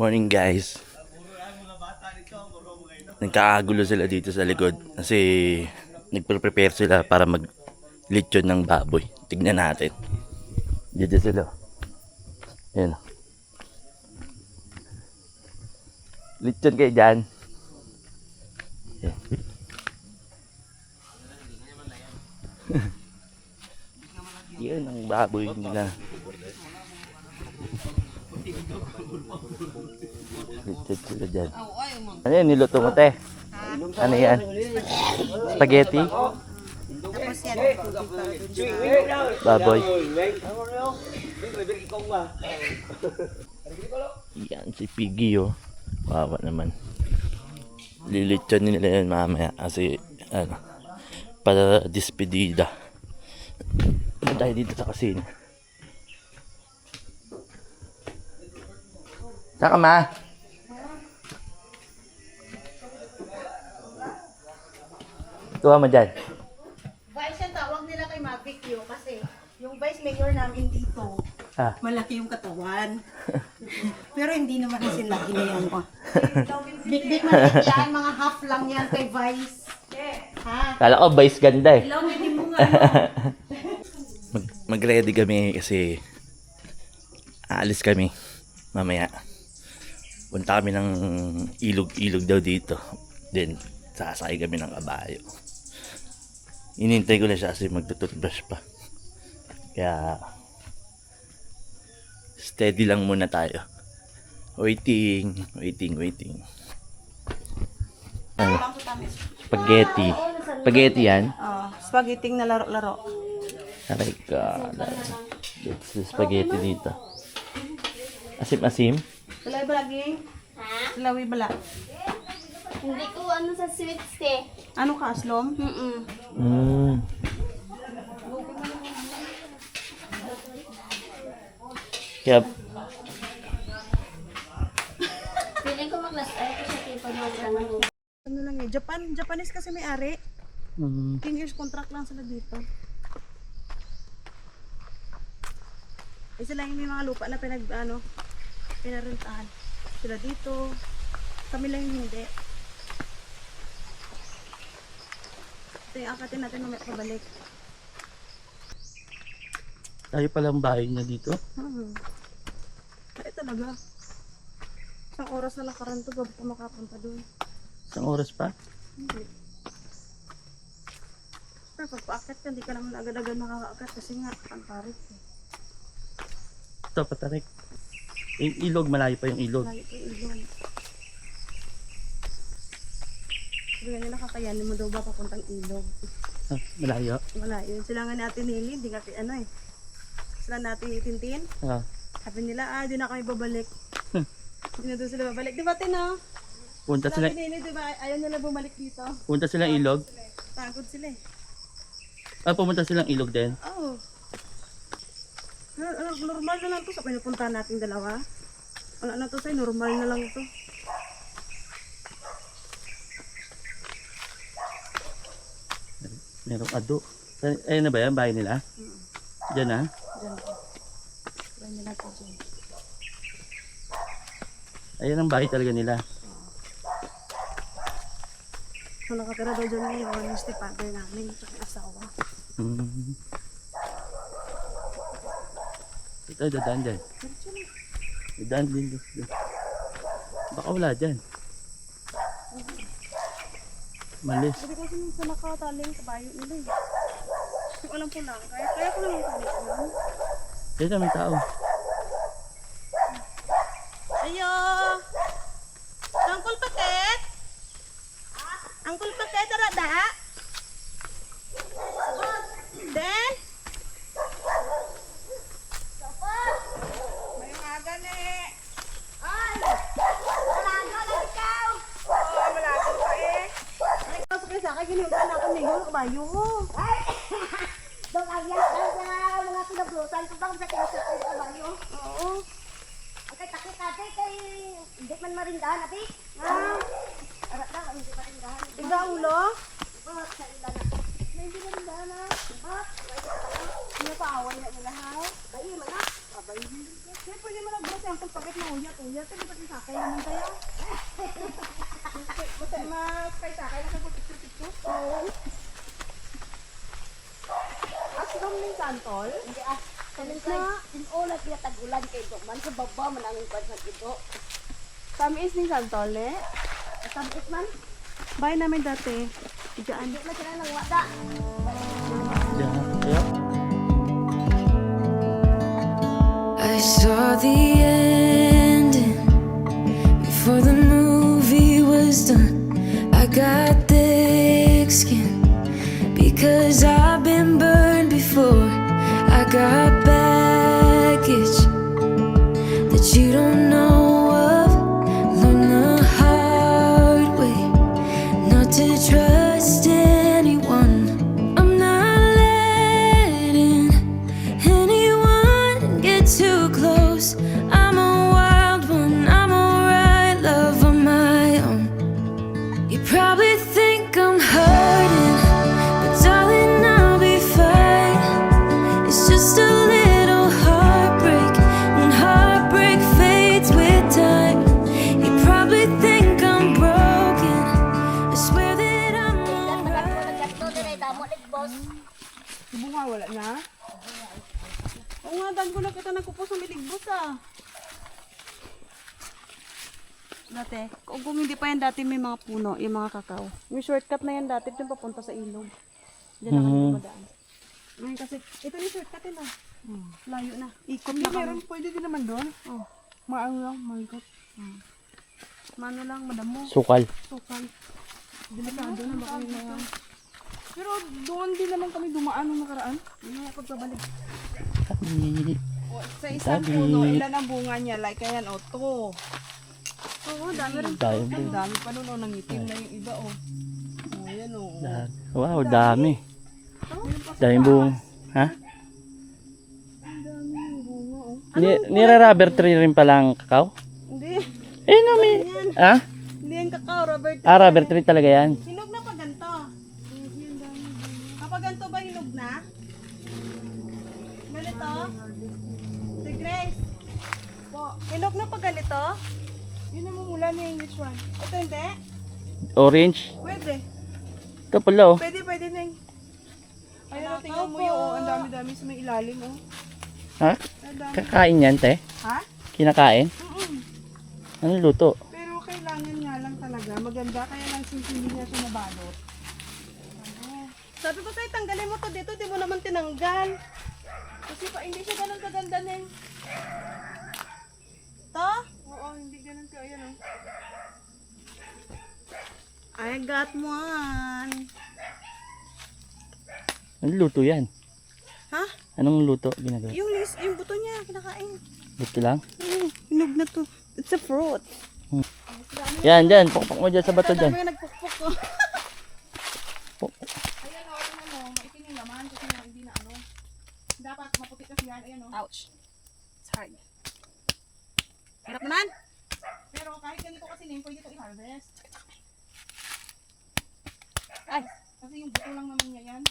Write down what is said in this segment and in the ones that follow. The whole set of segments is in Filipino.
Morning guys. Nagkakagulo sila dito sa likod kasi nagpre-prepare sila para mag-lechon ng baboy. Tignan natin. Dito sila. Ayan. Lechon kayo dyan. Ayan. Yan ang baboy nila. Lechon sila dyan. Ano yan? Niluto mo, te? Ano yan? Spaghetti? Tapos yan, Baboy? Yan si Piggy, oh. Wawa naman. Lilechon nila yan mamaya kasi ano, para despedida. Ano tayo dito sa kusina? Saka ma? Tuwa mo dyan. Vice ang tawag nila kay Mavic yun kasi yung vice mayor namin dito, malaki yung katawan. Pero hindi naman kasi laki na yan. Big maliit yan, mga half lang yan kay Vice. Ha? Kala ko vice ganda eh. Ilaw, hindi mo nga. Mag-ready kami kasi aalis kami mamaya. Punta kami ng ilog-ilog daw dito. Then sasakay kami ng kabayo. Inintay ko na siya kasi magtututbrush pa. Kaya steady lang muna tayo. Waiting. Ano? Spaghetti. Spaghetti yan? Spaghetti na laro-laro. Aray ka. Let's do spaghetti dito. Asim-asim? Salay ba lagi? Ha? Salawi bala. Hindi ko ano sa sweets eh. Ano ka, aslom? Kaya, Feeling ko mag-last ay ko siya tipag mag-ano. Ano lang eh, Japanese kasi may ari. 10 years contract lang sila dito. Eh sila yung may mga lupa na pinarentahan. Sila dito. Kami lang yung hindi. Ito yung akatin natin mamaya pabalik. tayo palang bahay niya dito. Ay talaga. Isang oras na lang karanto bago ka makapunta doon. Isang oras pa? Hindi. Pero pag paakit ka, hindi ka naman agad-agad makakaakat kasi nga, ang parit eh. Ito, patarik. Yung ilog, malayo pa yung ilog. Lagi ko ilong. Sabi nga nila, kakayanin mo daw ba papuntang ilog? Ah, malayo. Wala, yun sila nga natin nili, hindi nga ano eh. Sila natin itintin. Ah. Sabi nila, di na kami babalik. Hindi na doon sila babalik. Di ba, Tina? Punta Sila sila, nili, di ba? Ayaw nila bumalik dito. punta silang ilog. Pagod sila eh. Ah, pumunta silang ilog din. Oo. Normal na lang to sa pinupuntahan nating dalawa. Wala na to sa'yo, normal na lang to. Merong ado. Ayun na ba yan? Bahay nila? Diyan na? Diyan po. Try nila to dyan. Ayan ang bahay talaga nila. So nakatira daw dyan ngayon, yung stepfather namin, yung asawa. Ito, dadaan dyan. Dadaan din dyan. Baka wala dyan. Malis. Sabi kasi sa nakataling kabayo nila eh. Yung alam ko lang, kaya ko lang yung kalit. Dito may tao. Ayo! Angkol Paket? Angkol Paket, arada? Den? May aga na eh. Ay! Malago lang ikaw! Oo, malago ka eh. Ay, pasok kayo sa akin, ginagawa na ako ngayon, kabayo ko. Ay! Dong agyan sa mga pinablusan ko bang sa kinasap ko sa bayo? Oo. Okay, takit ate kay hindi man marindahan ate. Arat na hindi marindahan. Tiga ulo? Oh, sa ilan na. Hindi marindahan na. Ano pa away na nila ha? Bayi man na. Abay. Siyempre, pwede mo nag-grocery example, bakit mauyat? Uyat, hindi ba sakay naman tayo? Mas kay sakay na sa picture-picture? Oo. Asrom ng santol? Hindi ah. Kanina, inulat niya tag-ulan kay Dokman. Sa baba man ang ipan sa ito. Tamis ng santol, eh? Tamis man. Bahay namin dati. Diyan. Hindi na sila ng wada. I saw the ending before the movie was done. I got thick skin because I've been burned before. I got baggage that you don't know of. Learn the hard way not to trust anyone. I'm not letting anyone get too close. I'm a wild one, I'm alright, love on my own. You probably think I'm hurting, but darling, I'll be fine. It's just a little heartbreak, and heartbreak fades with time. You probably think I'm broken, I swear that I'm alright. Nagkakto din ay damo ni boss. Bunga, wala na? Oo nga, dan ko na kita nagkupos ng miligbos ah. Dati, kung hindi pa yan dati may mga puno, yung mga kakao. Yung shortcut na yan dati, dyan papunta sa ilog. Diyan na kami dumadaan. Ngayon kasi, ito yung shortcut yun ah. Layo na. Ikot na kami. Pwede din naman doon. Oh. Maano lang, maikot. Mano lang, madamo. Sukal. Sukal. Delikado na baka yun na yan. Pero doon din naman kami dumaan nung nakaraan. Yun nga pagbabalik. Sa isang puno, ilan ang bunga niya? Like ayan, o, to. Oo, dami rin. Ang dami pa nun, o, nangitim na yung iba, o. O, yan, o. Wow, dami. Daming buong. Ha? Ang dami yung bunga, o. Nira-rubber tree rin palang kakao? Hindi. Eh, no, may... Ha? Hindi yung kakao, Robert. Ah, rubber tree talaga yan. Hinog na pag ganito. Kapag ganito ba hinog na? Ganito? Si Grace. Po. Hinog na pag ganito? Yun ang mumula niya yung which one? Ito hindi? Orange. Pwede. Ito pala, oh. Pwede na yung... Ayun, tingnan mo yung ang dami-dami sa may ilalim, oh. Ha? Ang dami. Kakain yan, te? Ha? Kinakain? Ano luto? Pero kailangan nga lang talaga. Maganda, kaya lang hindi niya siya nabalot. Sabi ko sa'yo, tanggalin mo to dito, di mo naman tinanggal. Kasi pa, hindi siya ganun kaganda na yun. To? Oo, hindi ganun ka. Ayan, oh. I got one. Ano luto yan? Ha? Anong luto ginagawa? Yung buto niya, kinakain. Luto lang? Hinog na to. It's a fruit. Yan, dyan. Pukpuk mo dyan sa bato dyan. Dami nagpukpuk ko. Puk- Ayan o, tingnan mo. Maitim yung laman kasi nga hindi na ano. Dapat maputi kasi yan. Ayan o. Ouch. It's hard. Hirap naman. Pero kahit ganito kasi name, pwede ito i-harvest. Ay! Kasi yung buto lang naman niya yan.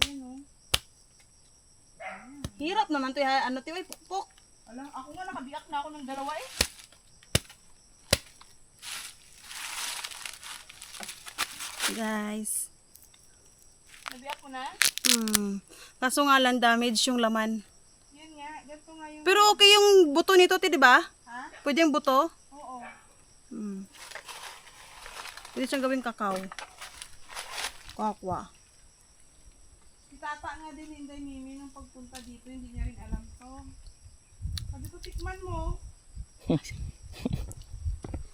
Ayan o. Hirap naman to. Ano tiyo, pukpuk. Alam, ako nga nakabiyak na ako ng dalawa eh. Guys. Nabiyak ko na? Kaso nga lang damage yung laman. Yun nga, ganito nga yung... Pero okay yung buto nito, di ba? Ha? Pwede yung buto? Oo. Pwede siyang gawing kakao. Kakwa. Si Tata nga din, Inday Mimi, nung pagpunta dito, hindi niya rin alam to. Sabi ko, tikman mo.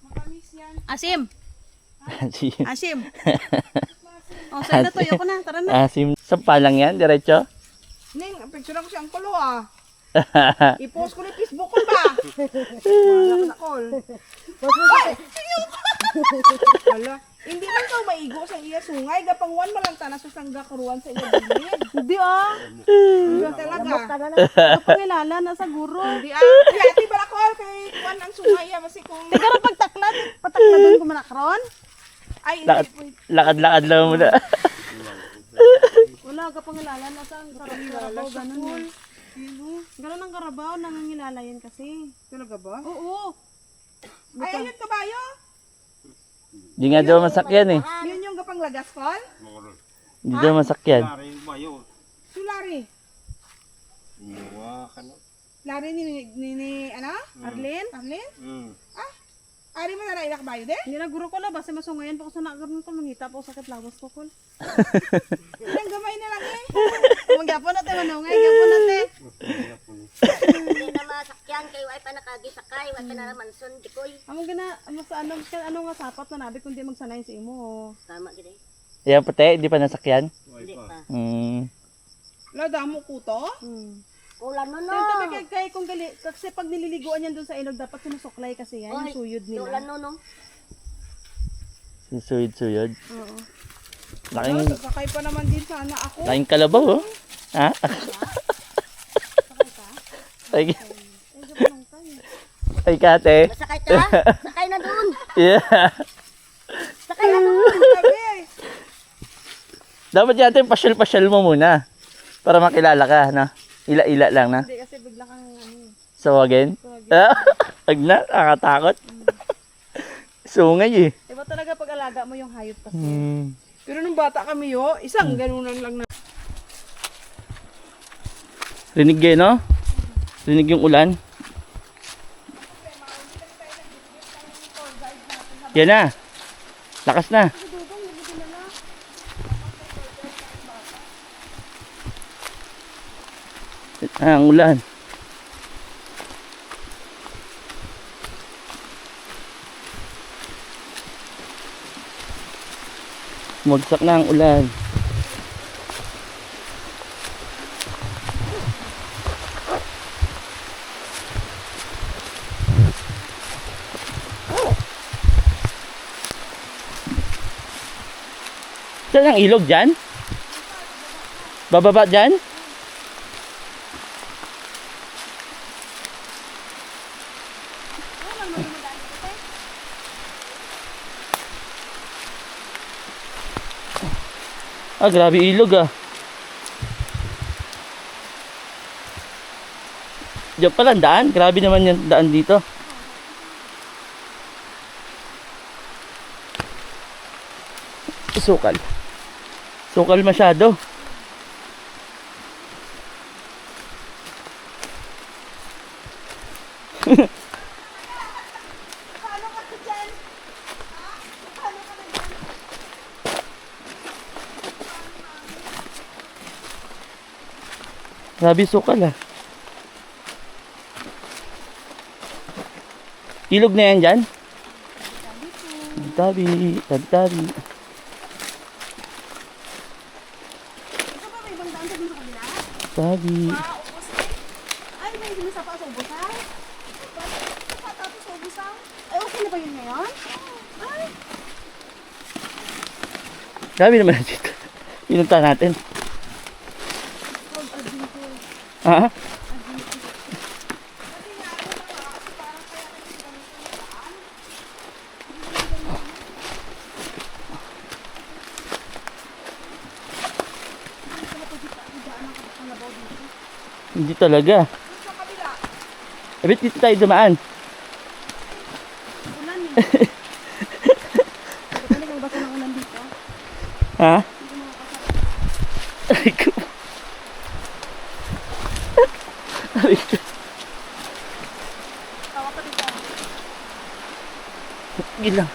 Matamis yan. Asim. Asim. Oh, sa'yo na to. Ayoko na. Tara na. Asim. Sampa lang yan, diretso. Ning, picture ako siyang kulo ah. I-post ko na Facebook ko ba? Wala ka na call. Wala. Hindi man ka maigo sa iya sungay. Gapangwan malang tanas sa sangga kuruan sa iya bilid. Hindi ah. Hindi talaga. Kapangilala na sa guro. Hindi ah. Yati ba call kay kuan ang sungay ah. Kasi kung... Tigara pagtaklad. Patakladon ko manakron. Ay, hindi. Lakad-lakad lang muna. Wala ka pang ilala na sa karaparabaw, ganun. Ganun ang Carabao, nangangilala yan kasi. Talaga ba? Oo. Ay, ayun kabayo. Di nga daw masakyan eh. Yun yung gapang lagas, Col? Di daw masakyan. Si Larry ni ano? Arlene? Arlene? Ah? Ari mo na naila kabayo de? Hindi na guro ko la, basta masungayan pa ko sa nagaroon ko, mangita pa ko sakit lawas ko, Col. Ilang gamay na lang eh. Magyapon natin, manungay, gyapon natin. Hindi na masakyan kayo ay pa nakagisakay, wala na naman sundi koy. Amo gina, ano nga sapat na nabi kung di magsanay si imo. Tama gid eh. Yan puti, di pa nasakyan? Hindi pa. La, damo kuto? Kulan no no. Tento kay kung gali, kasi pag nililiguan yan doon sa ilog, dapat sinusuklay kasi yan, yung suyod nila. Kulan no no. Suyod-suyod. Oo. Laking, Sakay pa naman din sana ako. laking kalabaw oh. Ha? Ay, ay kate. Masakay ka? Sakay na doon. Yeah. Sakay na doon. Dapat yata pasyal-pasyal mo muna. Para makilala ka, no? Ila-ila lang na. Hindi kasi bigla kang ano. Sawagin? Wag na, nakakatakot. Sungay eh. Iba talaga pag alaga mo yung hayop kasi. Pero nung bata kami isang ganunan lang na. Rinig eh, no? Rinig yung ulan. Yan na. Lakas na. Ang ulan. Magsak na ang ulan. Saan ang ilog dyan? Bababa dyan? Ah, grabe ilog ah. Diyan pala ang daan. Grabe naman yung daan dito. Sukal. Sukal masyado. Grabe sukal ah. Ilog na yan dyan? Tabi, tabi, tabi. Tabi. Ay, may sinasapa sa ubusan? Tapos sa ubusan? Ay, okay na ba yun ngayon? Ay, Grabe naman dito. Pinunta natin. Ha? Hindi talaga. Abit dito tayo dumaan. ulan eh. Talagang basa ng ulan dito. Ha? Aray ko. Aray ko. Tawa ka dito. Gilang.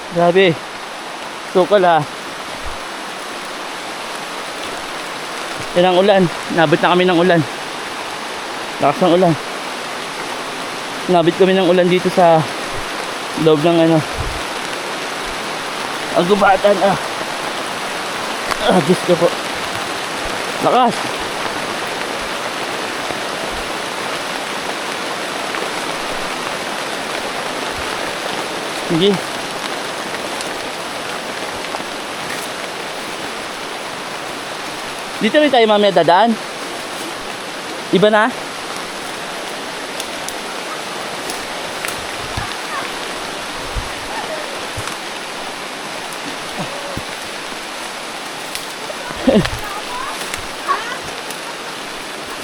Grabe. Sukal ha. Yan ang ulan. Nabit na kami ng ulan. Lakas ng ulan. Nabit kami ng ulan dito sa loob ng ano. Ang gubatan ah. Diyos ko po. Lakas. Sige. Dito rin tayo mamaya dadaan. Iba na?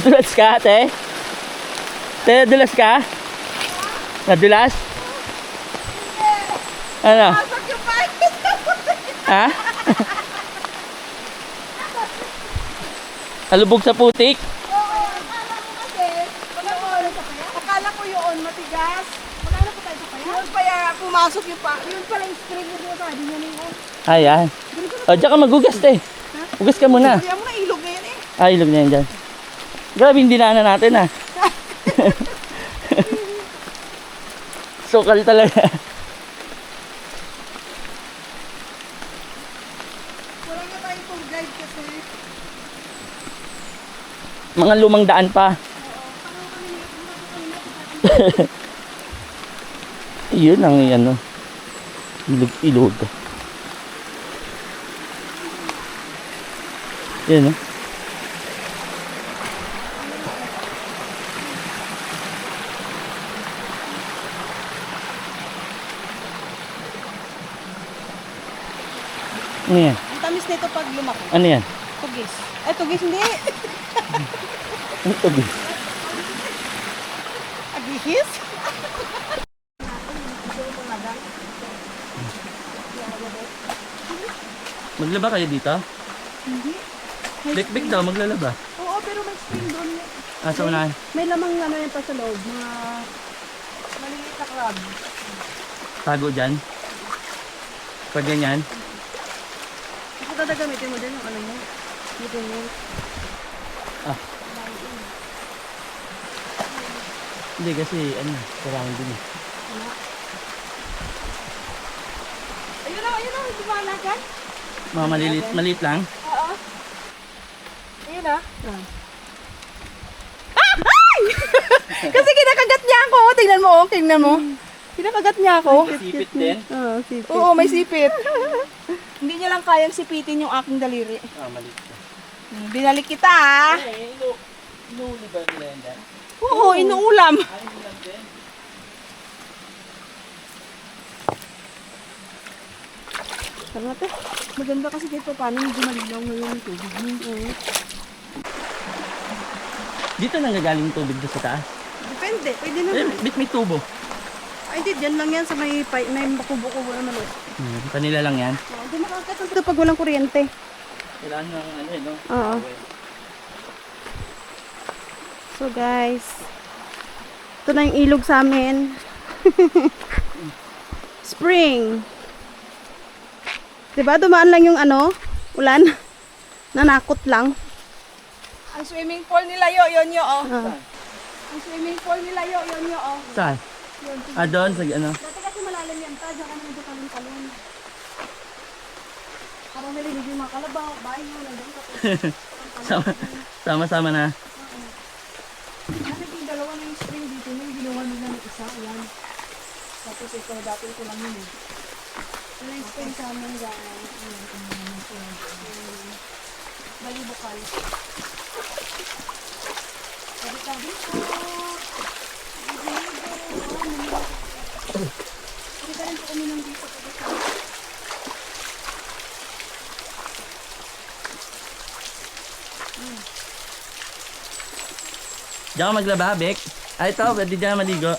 Dulas ka, te? Te, dulas ka? Nadulas? Ano? Ha? Alubog sa putik? Akala ko yun, matigas. Magkano po tayo sa kaya? Yun pa ya, pumasok yung pa. Yun pala yung string mo sa di niya nyo. Ayan. O, diyan ka magugas, te. Ugas ka muna. Kaya mo na ilog na yan eh. Ay, ilog na yan dyan. Grabe yung dinaanan natin, ah. Sukal talaga. Wala nga tayong tour guide kasi. Mga lumang daan pa. Yun ang ano. Ilog. Yan, no? Ano yan? Ang tamis nito pag lumaki. Ano yan? Tugis. Ay, tugis hindi. Ano to, B? Agihis? Maglaba kayo dito? Hindi. Big daw, maglalaba. Oo, pero may spring doon. Ah, sa unahan. May lamang ano yan pa sa loob. Mga maliliit na crab. Tago dyan. Pag ganyan. Kasi dadagamitin mo din yung ano mo. Dito mo. Hindi kasi, ano, sarang din eh. Ayun na, dumalagan. Mga maliit lang. Oo. Ayun na. Ay! Kasi kinakagat niya ako. Tingnan mo. Kinakagat niya ako. Sipit din. Oo, sipit. Oo, may sipit. Hindi niya lang kayang sipitin yung aking daliri. Ah, maliit ka. Binalik kita ah. Eh, inuuli ba nila yan dyan? Oo, inuulam. Ay, inuulam din. Tara natin. Maganda kasi kahit pa paano medyo malilaw ngayon yung tubig. Dito nanggagaling tubig doon sa taas. Depende, pwede Eh, naman. bit may tubo. Ay, hindi, dyan lang yan sa may bakubo-kubo naman. Kanila lang yan. Hindi makakagat ito pag walang kuryente. Kailangan ng ano eh, no? Oo. So guys, ito na yung ilog sa amin. Spring. Diba dumaan lang yung ano, ulan. Nanakot lang. Ang swimming pool nila yun oh. Ah. Ang swimming pool nila yun oh. Saan? Ah, doon sa ano? Dati kasi malalim yan ta, dyan ka naman dyan talon-talon. Parang nalilig yung mga kalabaw, bahay mo, nandun ka. Sama-sama na. Kasi yung dalawa na yung spring dito, yung ginawa nila ng isa, yan. Tapos ito, dati ito lang yun eh. Ito yung spring sa amin dyan. Balibukal. Sabi-sabi ko. Hindi ka rin po uminom dito. Diyan ka maglaba, Bek. Ay, ito, pwede dyan maligo.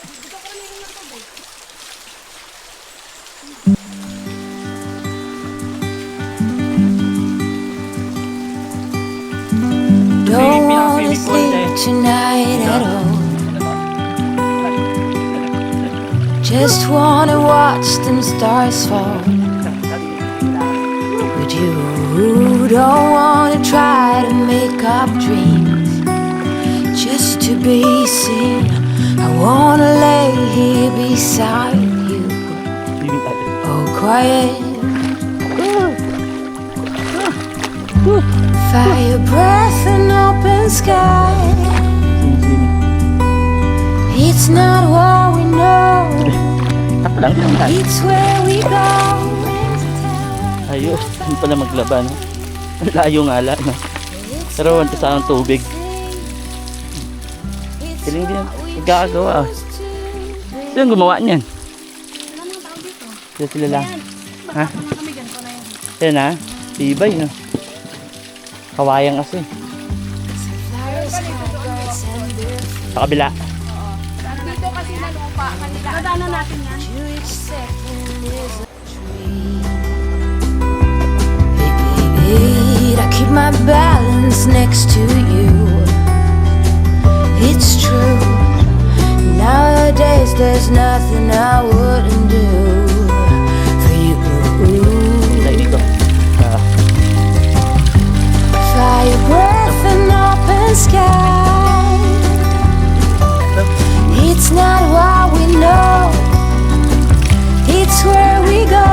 Don't wanna sleep tonight at all. Just wanna watch them stars fall. But you don't wanna try to make up dreams just to be seen. I wanna lay here beside you, oh quiet. Fire breath and open sky. It's not what we know, it's where we go. Ayos, hindi pala maglaba, no? Layo nga lang, no? It's Pero wala sa ang tubig. Piling din magkakagawa. Sino ang gumawa niyan? Wala nang tao dito. Sila lang. Ha? Baka na kami ganito na yan. Yan ha? Tibay no? Kawayan kasi. Sa kabila. Dito kasi na lupa. Kanila. Nadaanan natin yan. I keep my balance next to you. It's true. Nowadays there's nothing I wouldn't do for you. Tayo dito. Fire breath and open sky. It's not what we know, it's where we go.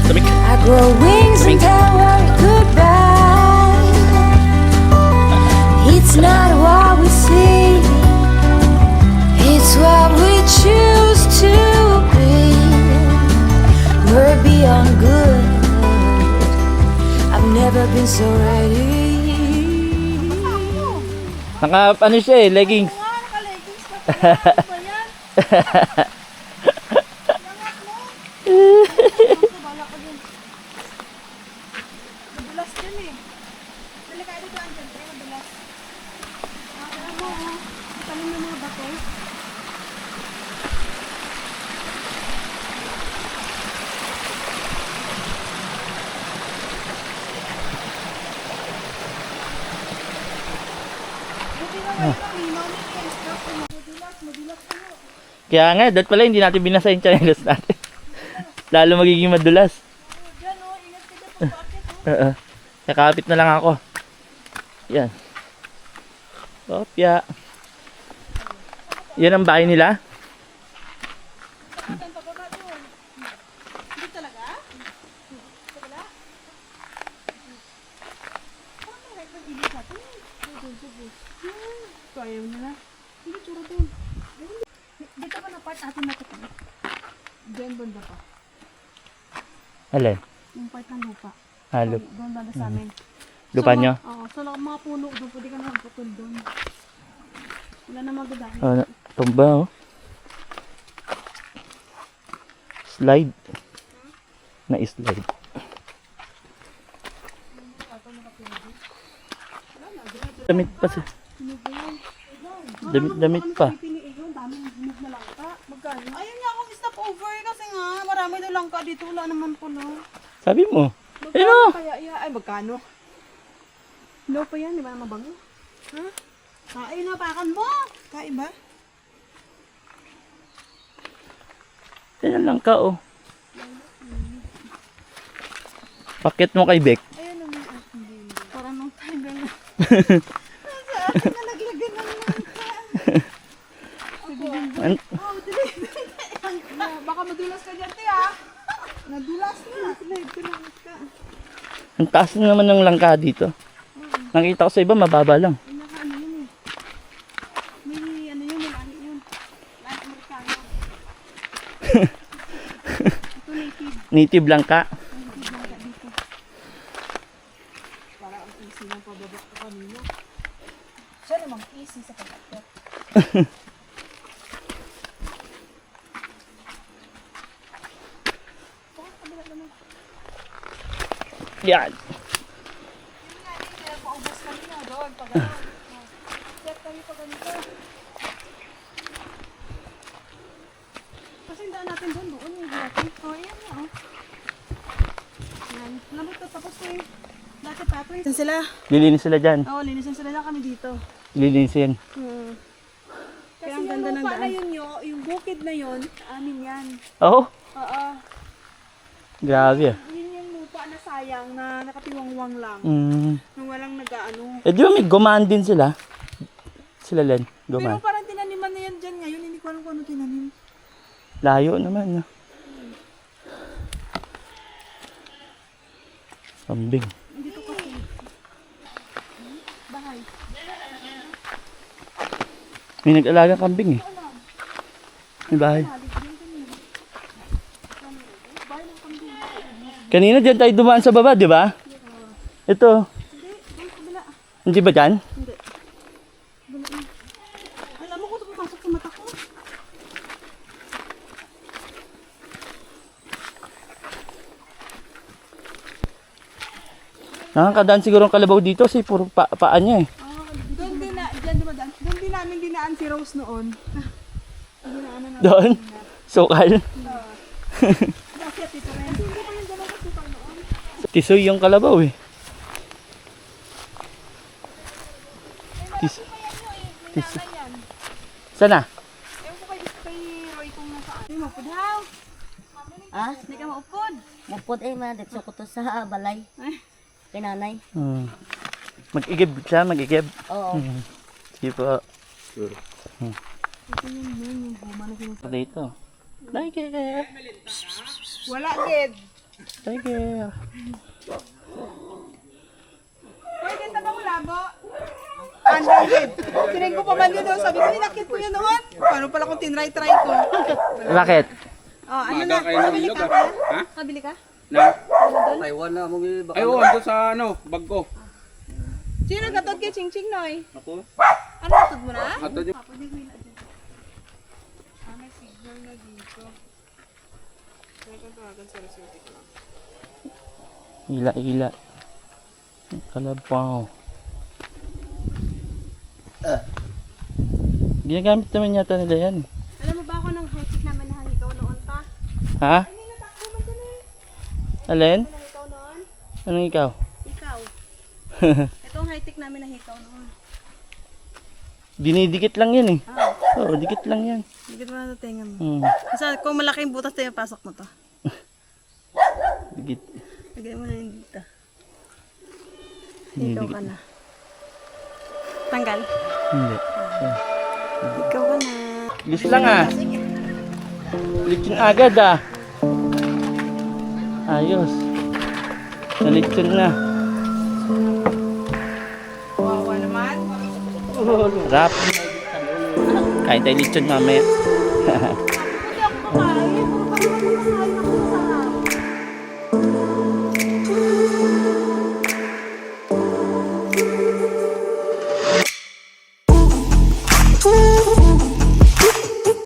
Tabik. I grow wings and tell her goodbye. It's not what we see, it's what we choose to be. We're beyond good. I've never been so ready. Naka ano siya eh, leggings. Nga, naka-leggings ka pa. Ano ba yan? Bala ka dun. Madulas dyan eh. Dali ka dito andyan. Kaya madulas. Alam mo, talim ng mga bato. Buti naman yung linaw ni Kaya. Madulas ka mo. Kaya nga, dahil pala hindi natin binasa yung chanelas natin. Lalo magiging madulas. Diyan o, ingat ka dyan pag-paakit o. Oo. Kakapit na lang ako. Yan. Kopya. Yan ang bahay nila. Saan pababa doon? Hindi talaga? Wala? Parang may right ng ilis natin. Doon, doon. Kaya mo na. Hindi, tsura doon. Dito pa na part natin na ito. Diyan banda pa. Alin? Yung part ng lupa. Halo. Doon banda sa amin. Lupa nyo? Oo, sa mga puno doon. Pwede ka na magputol doon. Wala na magdadaan. Oh, tumba oh. Slide. Na-slide. Damit pa siya. Damit pa. Pipiliin yun. Daming hinog na langka. Magkano? Ayun nga akong stop over kasi nga. Marami na langka dito. Wala naman po no. Sabi mo. Magkano Ayun, oh. kaya iya? Ay, magkano? Low pa yan, di ba mabango? Ha? Kain na, pakan mo! Kain ba? Yan lang ka oh. Pakit mo kay Beck. Ayun naman ang hindi. Parang nung time lang. Sa akin na naglagyan ng langka. An- Oh, dili. Baka madulas ka dyan, tiya. Nadulas na. Slide ko lang ka. Ang taas na naman ng langka dito. Nakita ko sa iba, mababa lang. Ay, naka-ano yun eh. May ano yun, may lahi yun. Lahi Amerikano. Ito native. Native langka. Native langka dito. Para ang easy ng pababa ko kanina. Siya namang easy sa pababa. Bakit kabila naman? Yan. Yun nga din, kaya paubos kami na doon. Pag ano, set kami pag ganito. Kasi yung daan natin doon, yung dati. Oh, yan na, oh. Yan. Lamot to, tapos na yung dati pathway. Saan sila? Lilinis sila dyan. Oo, linisan sila lang kami dito. Lilinisin. Kaya ang ganda ng daan. Yung bukid na yun, amin yan. Oh, Oo. grabe ah. Yun yung lupa na sayang na nakatiwangwang lang. Nung walang nag-ano. Eh di ba may gumaan din sila? Sila Len, Pero gumaan. parang tinaniman na yan dyan ngayon. Hindi ko alam kung ano tinanim. Layo naman no. Kambing. Dito kasi. Bahay. May nag-alaga kambing eh. May bahay. Kanina dyan tayo dumaan sa baba, di ba? Ito. Hindi, Hindi ba dyan? Hindi. Alam mo ko ito pumasok sa mata ko. Nakakadaan siguro ang kalabaw dito kasi puro paa niya eh. Doon din na, dyan dumadaan. Doon din namin dinaan si Rose noon. Dinaanan namin. Doon? Sukal? Bakit ito rin? Hindi pa yung dalawa kasi pang noon. Tisoy yung kalabaw eh. Tisoy. Sana? Ewan ko kay Roy kung nasaan. Hindi mo po daw. Ah, Hindi ka maupod. mapod man dito ko to sa balay. Kay nanay. Mag-igib siya, mag-igib. Oo. Sige po. Ito yung men, yung huma na sinusunod. Dito. Tiger! Wala, Ged. Tiger! Hoy, ganda ba mo labo? Ano, Ged? Tinay ko pa man yun doon. Sabi ko, inakit ko yun noon. Paano pala kung tinry-try ko? Bakit? Oh, ano na? Kabili ka ba? Ha? Kabili ka? Na? Taiwan na mo baka. Ay, oo, andun sa ano, bag ko. Sino nagkatod kay Ching Ching, Noy? Ako? Ano natod mo na? Ato yung... Ila-ila. Kalabaw. Ginagamit naman yata nila yan. Alam mo ba ako ng high-tech naman na ikaw noon pa? Ha? Alin? Na ikaw noon? Anong ikaw? Ikaw. Ito ang high-tech namin na ikaw noon. Dinidikit lang yan eh. Oo, dikit lang yan. Dikit mo na ito tenga mo. Hmm. Kasi kung malaking butas tayo, pasok mo to. Dikit. Lagay mo na yun dito. Ikaw ka na. Tanggal. Hindi. Ikaw ka na. Bilis lang ah. Lechon agad ah. Ayos. Nalechon na. Wawa naman. Rap. Kain tayo lechon mamaya. Hindi ako kakain. Puro pa naman kumakain ako.